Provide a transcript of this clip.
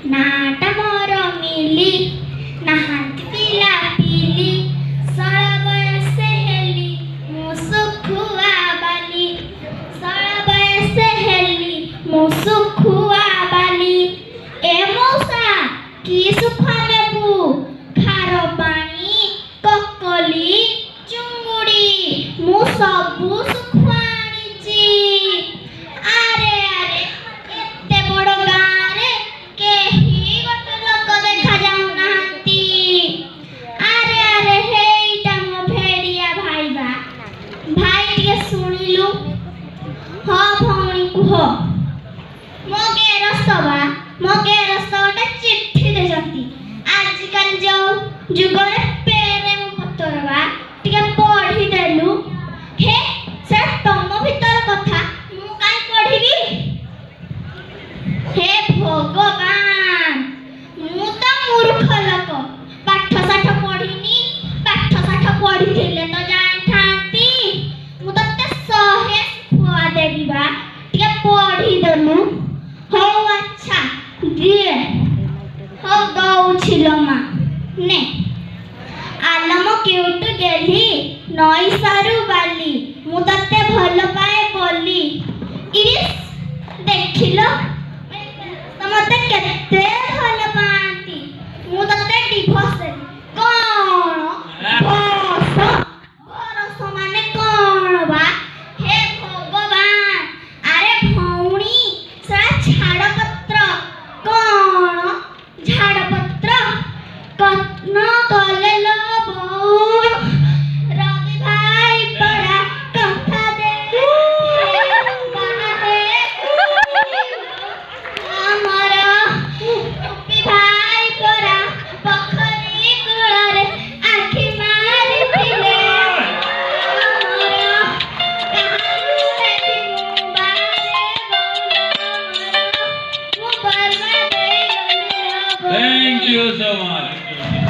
ନାଟା ମୋର ମିଲି ନାହାନ୍ତି ପିଲା ପିଲି ଶଳ ବୟସେ ହେଲି ମୁଁ ଶୁଖୁଆ ବାଲି ଶଳ ବୟସେ ହେଲି ମୁଁ ଶୁଖୁଆ ବାଲି ଏ ମଉସା କି ସୁଖ ନେବୁ ଖାର ପାଣି କକଲି ଚୁଙ୍ଗୁଡ଼ି ମୁଁ ସବୁ ସୁଖ ଆଣିଛି। ଆରେ ଆରେ ଏତେ ବଡ଼ ଗାଁରେ କେହି ଗୋଟେ ଲୋକ ଦେଖା ଯାଉନାହାନ୍ତି। ଆରେ ଆରେ ହେଇଟା ମୋ ଭେଡ଼ିଆ ଭାଇବା। ଭାଇ ଟିକେ ଶୁଣିଲୁ। ହଁ ଭଉଣୀ କୁହ। ମୋ ଗେରସ୍ତ ଗୋଟେ ଚିଠି ଦେଇଛନ୍ତି। ଆଜିକାଲି ଯୋଉ ଯୁଗରେ ପ୍ରେମ ପତ୍ର ବା ଟିକେ ପଢ଼ିଦେଲୁ। ହେ ସେ ତମ ଭିତର କଥା ମୁଁ କାଇଁ ପଢ଼ିବି। ହେ ଭଗବାନ ମୁଁ ତ ମୂର୍ଖ ଲୋକ ପାଠ ସାଠ ପଢ଼ିନି। ପାଠ ସାଠ ପଢ଼ିଥିଲେ ତ ଜାଣିଥାନ୍ତି ମୁଁ ତତେ 100 ଖୁଆ ଦେବି ବା ଟିକେ ପଢ଼ିଦେଲୁ। ହଉ ଆଚ୍ଛା ଦିଏ। ହଉ ଦଉଛି ଲୋ ମା ନେ। ଆଲମ କେଉଁଠୁ ଗେଲି ନଈ ସାରୁ ବାଲି ମୁଁ ତତେ ଭଲ ପାଏ ବୋଲି। ଇସ୍ ଦେଖିଲ ମତେ କେତେ ଭଲ ପାଆନ୍ତି। ମୁଁ ତତେ ଡିଭୋର୍ସ ଦେବି। କଣ ବରଷ ମାନେ କଣ ବା। ହେ ଭଗବାନ ଆରେ ଭଉଣୀ ସେଟା ଛାଡ଼ପତ୍ର। କଣ ଝାଡ଼ପତ୍ର କନ କଲେ ଲୋ ବୋଉ ରବି ଭାଇ ପରା କଥା ଦେ ଆମର ରବି ଭାଇ ପରା ପୋଖରୀ କୂଳରେ ଆଖି ମାରିଥିଲେ। Thank you so much.